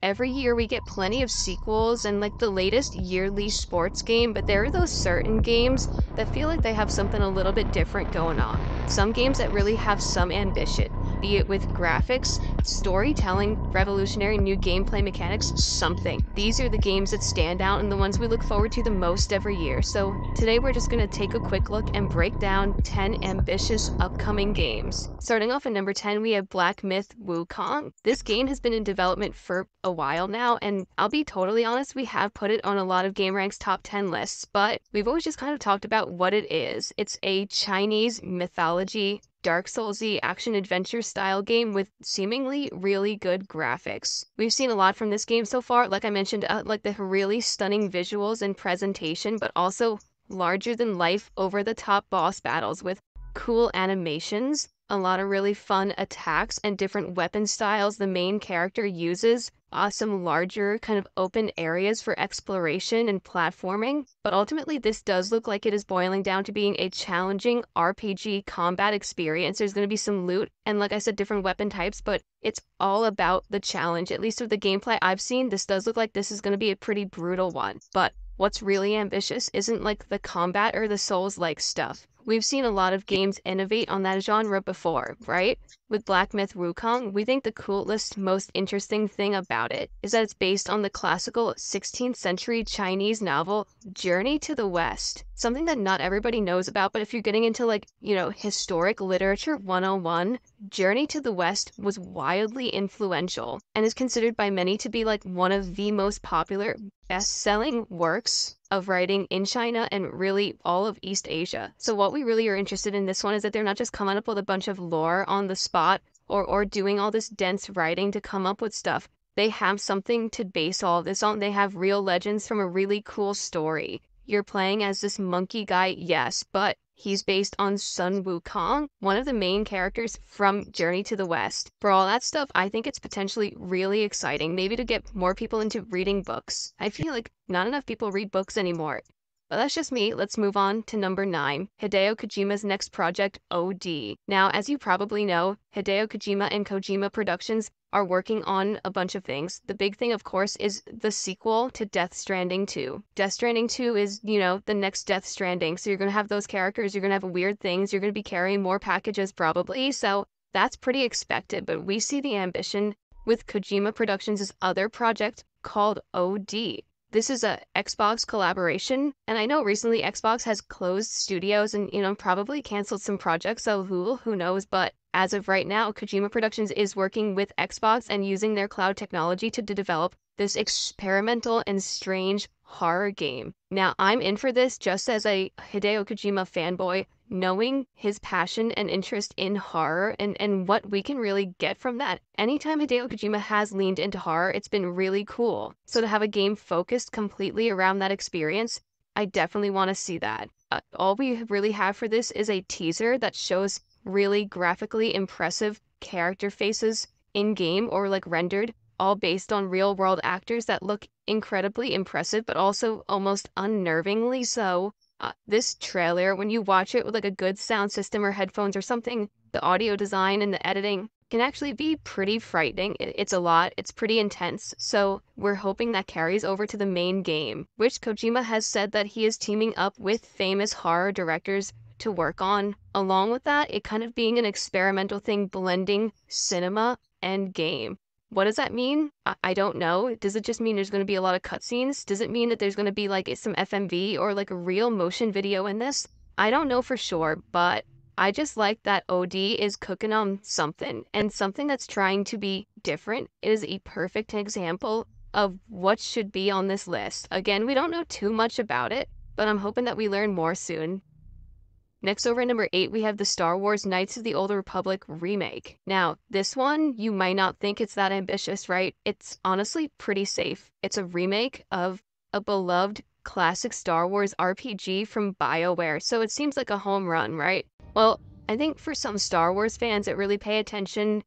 Every year we get plenty of sequels and like the latest yearly sports game, but there are those certain games that feel like they have something a little bit different going on. Some games that really have some ambition, be it with graphics, storytelling, revolutionary new gameplay mechanics, something. These are the games that stand out and the ones we look forward to the most every year. So today we're just going to take a quick look and break down 10 ambitious upcoming games. Starting off at number 10, we have Black Myth Wukong. This game has been in development for a while now, and I'll be totally honest, we have put it on a lot of GameRank's top 10 lists, but we've always just kind of talked about what it is. It's a Chinese mythology Dark Soulsy action-adventure style game with seemingly really good graphics. We've seen a lot from this game so far, like I mentioned, like the really stunning visuals and presentation, but also larger-than-life, over-the-top boss battles with cool animations, a lot of really fun attacks and different weapon styles the main character uses, some larger kind of open areas for exploration and platforming. But ultimately, this does look like it is boiling down to being a challenging RPG combat experience. There's going to be some loot and, like I said, different weapon types, but it's all about the challenge. At least with the gameplay I've seen, this does look like this is going to be a pretty brutal one. But what's really ambitious isn't like the combat or the Souls-like stuff. We've seen a lot of games innovate on that genre before, right? With Black Myth Wukong, we think the coolest, most interesting thing about it is that it's based on the classical 16th century Chinese novel Journey to the West. Something that not everybody knows about, but if you're getting into historic literature 101, Journey to the West was wildly influential and is considered by many to be like one of the most popular best-selling works of writing in China and really all of East Asia. So what we really are interested in this one is that they're not just coming up with a bunch of lore on the spot or doing all this dense writing to come up with stuff. They have something to base all of this on. They have real legends from a really cool story. You're playing as this monkey guy, yes, but he's based on Sun Wukong, one of the main characters from Journey to the West. For all that stuff, I think it's potentially really exciting, maybe to get more people into reading books. I feel like not enough people read books anymore. But that's just me. Let's move on to number 9, Hideo Kojima's next project, OD. Now, as you probably know, Hideo Kojima and Kojima Productions are working on a bunch of things. The big thing, of course, is the sequel to Death Stranding 2. Death Stranding 2 is, the next Death Stranding. So you're going to have those characters, you're going to have weird things, you're going to be carrying more packages probably. So that's pretty expected, but we see the ambition with Kojima Productions' other project called OD. This is a Xbox collaboration, and I know recently Xbox has closed studios and, probably canceled some projects, so who knows, but as of right now, Kojima Productions is working with Xbox and using their cloud technology to develop this experimental and strange horror game. Now, I'm in for this just as a Hideo Kojima fanboy, knowing his passion and interest in horror and what we can really get from that. Anytime Hideo Kojima has leaned into horror, it's been really cool. So to have a game focused completely around that experience, I definitely want to see that. All we really have for this is a teaser that shows really graphically impressive character faces in-game or like rendered, all based on real-world actors that look incredibly impressive, but also almost unnervingly so. This trailer, when you watch it with like a good sound system or headphones or something, the audio design and the editing can actually be pretty frightening. It's a lot, it's pretty intense, so we're hoping that carries over to the main game, which Kojima has said that he is teaming up with famous horror directors to work on. Along with that, it kind of being an experimental thing blending cinema and game. What does that mean? I don't know. Does it just mean there's going to be a lot of cutscenes? Does it mean that there's going to be like some FMV or like a real motion video in this? I don't know for sure, but I just like that OD is cooking on something and something that's trying to be different. It is a perfect example of what should be on this list. Again, we don't know too much about it, but I'm hoping that we learn more soon. Next, over at number 8, we have the Star Wars Knights of the Old Republic remake. Now, this one, you might not think it's that ambitious, right? It's honestly pretty safe. It's a remake of a beloved classic Star Wars RPG from BioWare, so it seems like a home run, right? Well, I think for some Star Wars fans that really pay attention,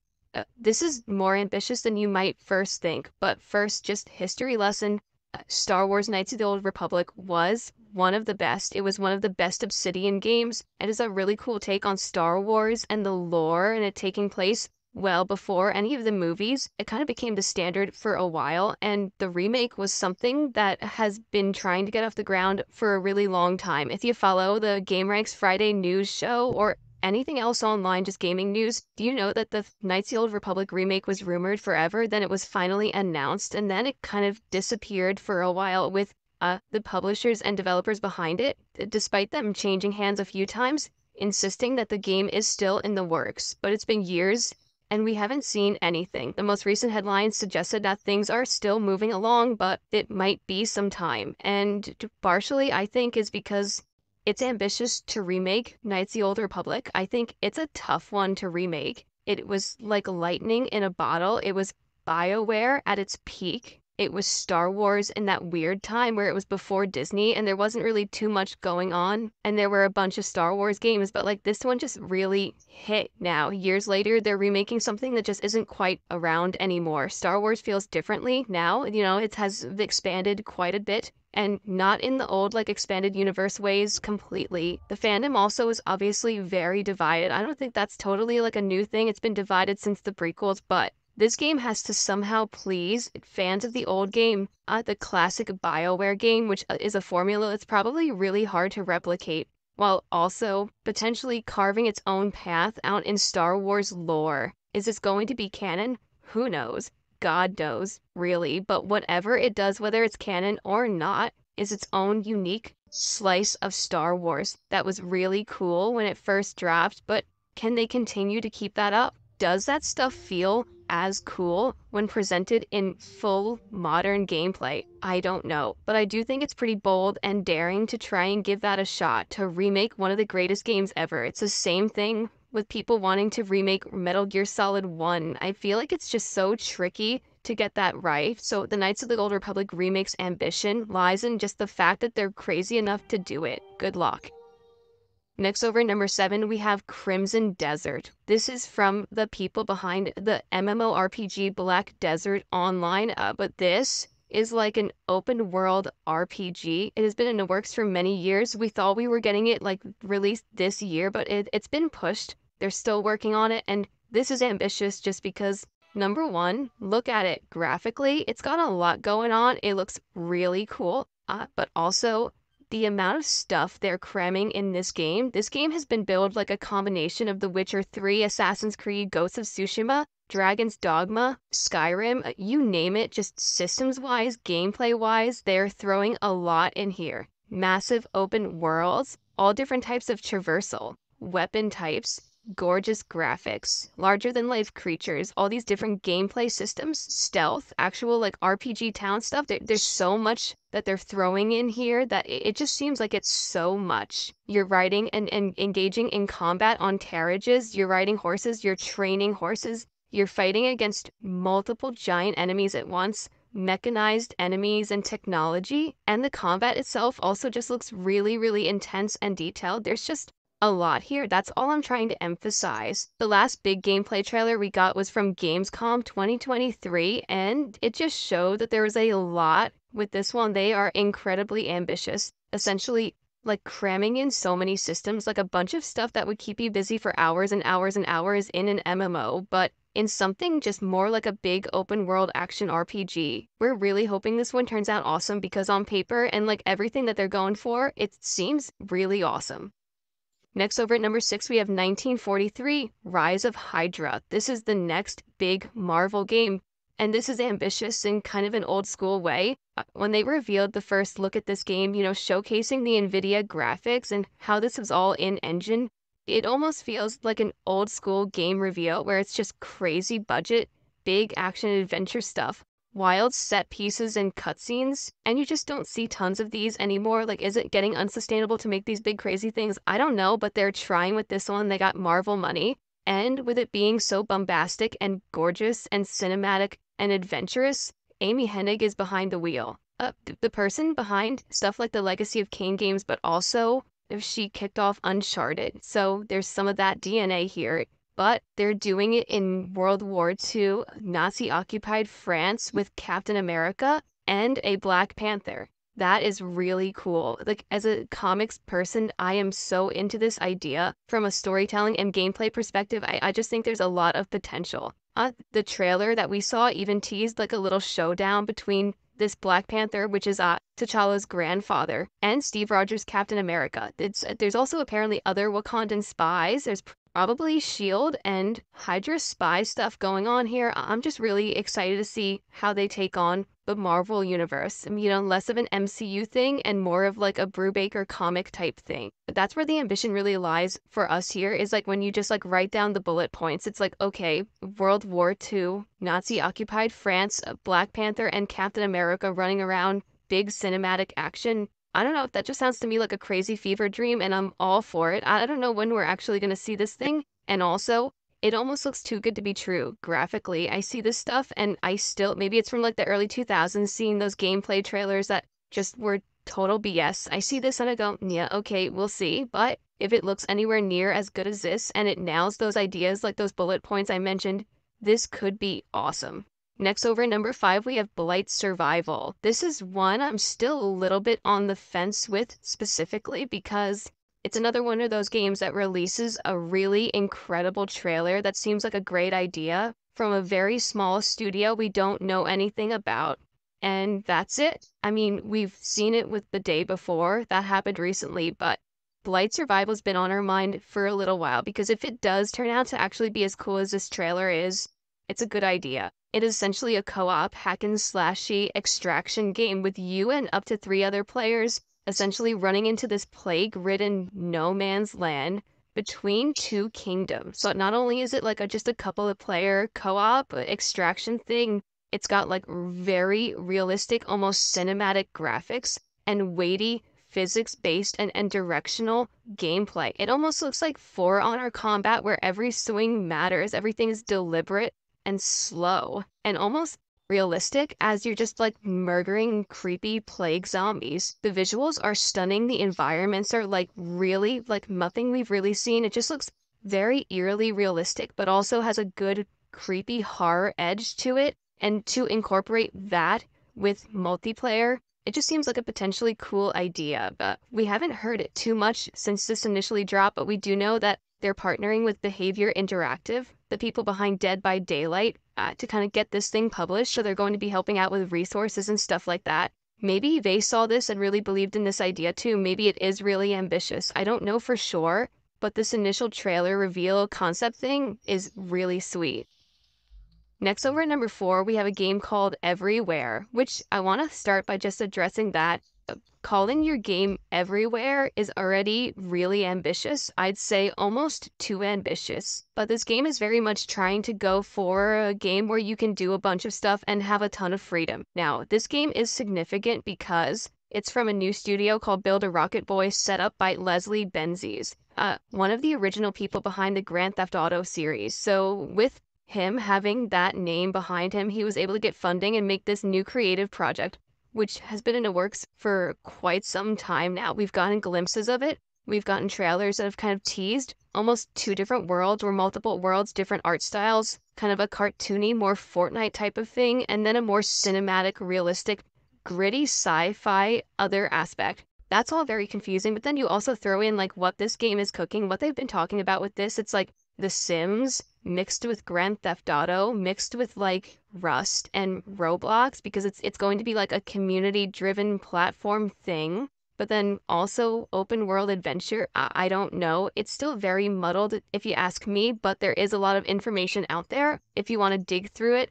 this is more ambitious than you might first think. But first, just history lesson. Star Wars Knights of the Old Republic was one of the best. It was one of the best Obsidian games. It is a really cool take on Star Wars and the lore and it taking place Well, before any of the movies, it kind of became the standard for a while, and the remake was something that has been trying to get off the ground for a really long time. If you follow the GameRanks Friday news show or anything else online, just gaming news, do you know that the Knights of the Old Republic remake was rumored forever? Then it was finally announced, and then it kind of disappeared for a while with the publishers and developers behind it, despite them changing hands a few times, insisting that the game is still in the works. But it's been years and we haven't seen anything. The most recent headlines suggested that things are still moving along, but it might be some time. And partially, I think, is because it's ambitious to remake Knights of the Old Republic. I think it's a tough one to remake. It was like lightning in a bottle. It was BioWare at its peak. It was Star Wars in that weird time where it was before Disney and there wasn't really too much going on. And there were a bunch of Star Wars games, but like this one just really hit now. Years later, they're remaking something that just isn't quite around anymore. Star Wars feels differently now. It has expanded quite a bit and not in the old, like, expanded universe ways completely. The fandom also is obviously very divided. I don't think that's totally like a new thing. It's been divided since the prequels, but this game has to somehow please fans of the old game, the classic BioWare game, which is a formula that's probably really hard to replicate, while also potentially carving its own path out in Star Wars lore. Is this going to be canon? Who knows? God knows, really. But whatever it does, whether it's canon or not, is its own unique slice of Star Wars that was really cool when it first dropped, but can they continue to keep that up? Does that stuff feel as cool when presented in full modern gameplay? I don't know, but I do think it's pretty bold and daring to try and give that a shot to remake one of the greatest games ever. It's the same thing with people wanting to remake Metal Gear Solid 1. I feel like it's just so tricky to get that right. So the Knights of the Old Republic remake's ambition lies in just the fact that they're crazy enough to do it. Good luck. Next, over at number 7, we have Crimson Desert. This is from the people behind the MMORPG Black Desert Online, but this is like an open world RPG. It has been in the works for many years. We thought we were getting it like released this year, but it's been pushed. They're still working on it, and this is ambitious just because number one, look at it graphically. It's got a lot going on. It looks really cool, but also the amount of stuff they're cramming in this game has been billed like a combination of The Witcher 3, Assassin's Creed, Ghosts of Tsushima, Dragon's Dogma, Skyrim, you name it, just systems-wise, gameplay-wise, they're throwing a lot in here. Massive open worlds, all different types of traversal, weapon types, gorgeous graphics, larger than life creatures, all these different gameplay systems, stealth, actual like RPG town stuff. There's so much that they're throwing in here that it just seems like it's so much. You're riding and engaging in combat on carriages, you're riding horses, you're training horses, you're fighting against multiple giant enemies at once, mechanized enemies and technology, and the combat itself also just looks really, really intense and detailed. There's just a lot here. That's all I'm trying to emphasize. The last big gameplay trailer we got was from Gamescom 2023, and it just showed that there was a lot with this one. They are incredibly ambitious, essentially like cramming in so many systems, like a bunch of stuff that would keep you busy for hours and hours and hours in an MMO, but in something just more like a big open world action RPG. We're really hoping this one turns out awesome because on paper and like everything that they're going for, it seems really awesome. Next, over at number 6, we have 1943, Rise of Hydra. This is the next big Marvel game, and this is ambitious in kind of an old school way. When they revealed the first look at this game, showcasing the NVIDIA graphics and how this was all in-engine, it almost feels like an old school game reveal where it's just crazy budget, big action adventure stuff, wild set pieces and cutscenes, and you just don't see tons of these anymore. Like, is it getting unsustainable to make these big crazy things? I don't know, but they're trying with this one. They got Marvel money, and with it being so bombastic and gorgeous and cinematic and adventurous, Amy Hennig is behind the wheel. The person behind stuff like the Legacy of Kain games, but also if she kicked off Uncharted. So there's some of that DNA here. But they're doing it in World War II, Nazi-occupied France with Captain America and a Black Panther. That is really cool. Like, as a comics person, I am so into this idea from a storytelling and gameplay perspective. I just think there's a lot of potential. The trailer that we saw even teased like a little showdown between this Black Panther, which is T'Challa's grandfather, and Steve Rogers' Captain America. There's also apparently other Wakandan spies. There's probably Shield and Hydra spy stuff going on here. I'm just really excited to see how they take on the Marvel universe. I mean, less of an MCU thing and more of like a Brubaker comic type thing. But that's where the ambition really lies for us here, is like when you just like write down the bullet points. It's like, okay, World War II, Nazi occupied France, Black Panther and Captain America running around, big cinematic action. I don't know, that just sounds to me like a crazy fever dream, and I'm all for it. I don't know when we're actually going to see this thing. And also, it almost looks too good to be true. Graphically, I see this stuff, and I still, maybe it's from like the early 2000s, seeing those gameplay trailers that just were total BS. I see this and I go, yeah, okay, we'll see. But if it looks anywhere near as good as this, and it nails those ideas, like those bullet points I mentioned, this could be awesome. Next, over at number 5, we have Blight Survival. This is one I'm still a little bit on the fence with, specifically because it's another one of those games that releases a really incredible trailer that seems like a great idea from a very small studio we don't know anything about. And that's it. I mean, we've seen it with The Day Before. That happened recently, but Blight Survival's been on our mind for a little while, because if it does turn out to actually be as cool as this trailer is, it's a good idea. It is essentially a co-op hack and slashy extraction game with you and up to 3 other players essentially running into this plague-ridden no man's land between 2 kingdoms. So not only is it like just a couple of player co-op extraction thing, it's got like very realistic, almost cinematic graphics and weighty physics-based and directional gameplay. It almost looks like For Honor combat, where every swing matters, everything is deliberate and slow and almost realistic as you're just like murdering creepy plague zombies. The visuals are stunning. The environments are like really like nothing we've really seen. It just looks very eerily realistic, but also has a good creepy horror edge to it. And to incorporate that with multiplayer, it just seems like a potentially cool idea. But we haven't heard it too much since this initially dropped, but we do know that they're partnering with Behavior Interactive, the people behind Dead by Daylight, to kind of get this thing published. So they're going to be helping out with resources and stuff like that. Maybe they saw this and really believed in this idea too. Maybe it is really ambitious. I don't know for sure, but this initial trailer reveal concept thing is really sweet. Next, over at number 4, we have a game called Everywhere, which I want to start by just addressing that. Calling your game Everywhere is already really ambitious. I'd say almost too ambitious. But this game is very much trying to go for a game where you can do a bunch of stuff and have a ton of freedom. Now, this game is significant because it's from a new studio called Build a Rocket Boy, set up by Leslie Benzies, one of the original people behind the Grand Theft Auto series. So with him having that name behind him, he was able to get funding and make this new creative project, which has been in the works for quite some time now. We've gotten glimpses of it. We've gotten trailers that have kind of teased almost 2 different worlds, or multiple worlds, different art styles, kind of a cartoony, more Fortnite type of thing, and then a more cinematic, realistic, gritty sci-fi other aspect. That's all very confusing, but then you also throw in like what this game is cooking, what they've been talking about with this. It's like The Sims mixed with Grand Theft Auto, mixed with like Rust and Roblox, because it's going to be like a community-driven platform thing, but then also open world adventure. I don't know. It's still very muddled if you ask me, but there is a lot of information out there if you want to dig through it.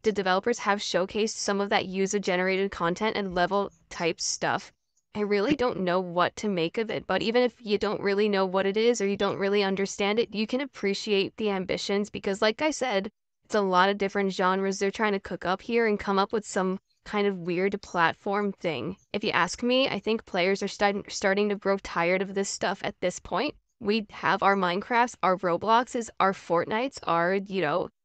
The developers have showcased some of that user-generated content and level type stuff. I really don't know what to make of it, but even if you don't really know what it is or you don't really understand it, you can appreciate the ambitions, because like I said, it's a lot of different genres they're trying to cook up here and come up with some kind of weird platform thing. If you ask me, I think players are starting to grow tired of this stuff at this point. We have our Minecrafts, our Robloxes, our Fortnites, our,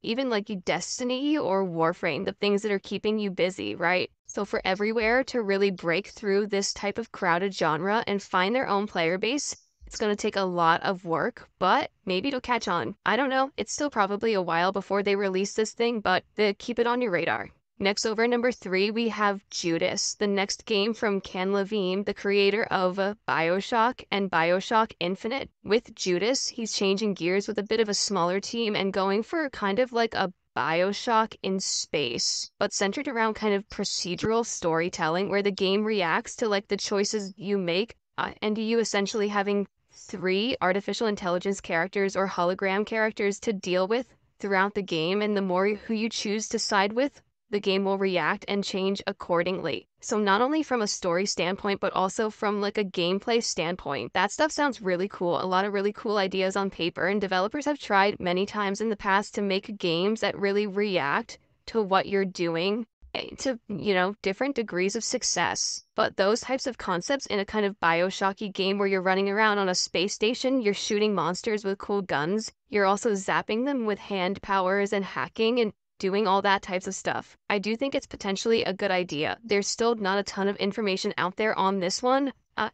even like Destiny or Warframe, the things that are keeping you busy, right? So for Everywhere to really break through this type of crowded genre and find their own player base, it's going to take a lot of work, but maybe it'll catch on. I don't know. It's still probably a while before they release this thing, but keep it on your radar. Next over at number 3, we have Judas, the next game from Ken Levine, the creator of BioShock and BioShock Infinite. With Judas, he's changing gears with a bit of a smaller team and going for kind of like a BioShock in space, but centered around kind of procedural storytelling where the game reacts to like the choices you make, and you essentially having 3 artificial intelligence characters or hologram characters to deal with throughout the game, and the more who you choose to side with, the game will react and change accordingly. So not only from a story standpoint, but also from like a gameplay standpoint. That stuff sounds really cool. A lot of really cool ideas on paper, and developers have tried many times in the past to make games that really react to what you're doing to, different degrees of success. But those types of concepts in a kind of Bioshocky game where you're running around on a space station, you're shooting monsters with cool guns, you're also zapping them with hand powers and hacking and doing all that types of stuff. I do think it's potentially a good idea. There's still not a ton of information out there on this one.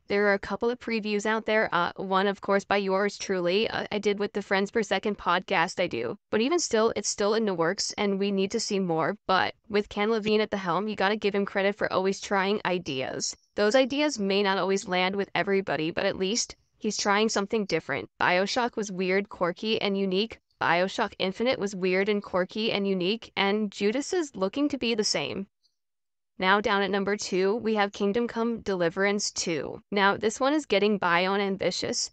There are a couple of previews out there. One, of course, by yours truly. I did with the Friends Per Second podcast I do. But even still, it's still in the works and we need to see more. But with Ken Levine at the helm, you gotta give him credit for always trying ideas. Those ideas may not always land with everybody, but at least he's trying something different. BioShock was weird, quirky, and unique. BioShock Infinite was weird and quirky and unique, and Judas is looking to be the same. Now down at number 2, we have Kingdom Come Deliverance 2. Now this one is getting by on ambitious,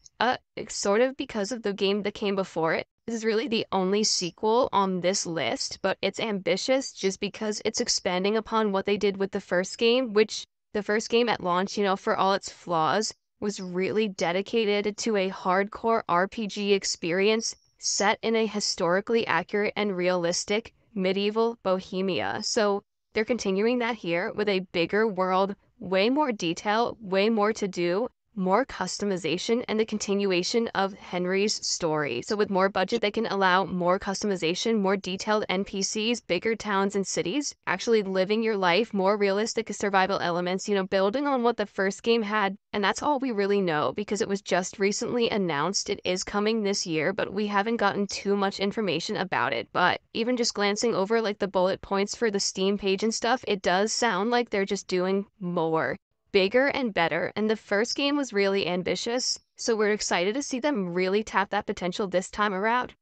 sort of because of the game that came before it. This is really the only sequel on this list, but it's ambitious just because it's expanding upon what they did with the first game, which the first game at launch, for all its flaws, was really dedicated to a hardcore RPG experience set in a historically accurate and realistic medieval Bohemia. So they're continuing that here with a bigger world, way more detail, way more to do, more customization, and the continuation of Henry's story. So with more budget, they can allow more customization, more detailed NPCs, bigger towns and cities, actually living your life, more realistic survival elements, building on what the first game had. And that's all we really know because it was just recently announced. It is coming this year, but we haven't gotten too much information about it. But even just glancing over like the bullet points for the Steam page and stuff, it does sound like they're just doing more, bigger and better, and the first game was really ambitious, so we're excited to see them really tap that potential this time around.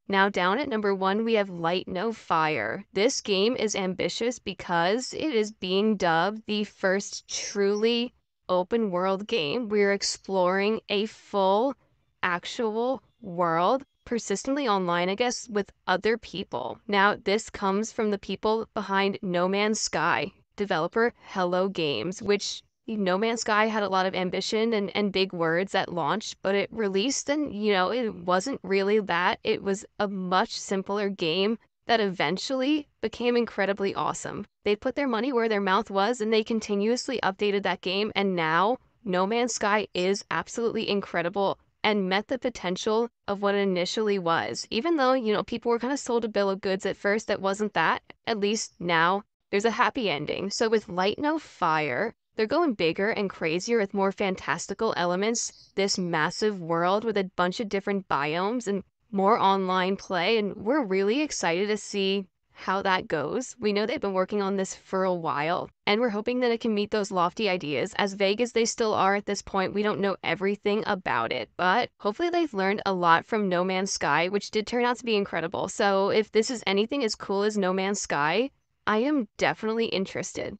Now down at number 1, we have Light No Fire. This game is ambitious because it is being dubbed the first truly open world game. We're exploring a full, actual world, persistently online, I guess, with other people. Now, this comes from the people behind No Man's Sky, developer Hello Games, which No Man's Sky had a lot of ambition and big words at launch, but it released and, it wasn't really that. It was a much simpler game that eventually became incredibly awesome. They put their money where their mouth was and they continuously updated that game, and now No Man's Sky is absolutely incredible and met the potential of what it initially was. Even though, people were kind of sold a bill of goods at first that wasn't that, at least now there's a happy ending. So with Light No Fire, they're going bigger and crazier with more fantastical elements, this massive world with a bunch of different biomes and more online play, and we're really excited to see how that goes. We know they've been working on this for a while, and we're hoping that it can meet those lofty ideas. As vague as they still are at this point, we don't know everything about it, but hopefully they've learned a lot from No Man's Sky, which did turn out to be incredible. So if this is anything as cool as No Man's Sky, I am definitely interested.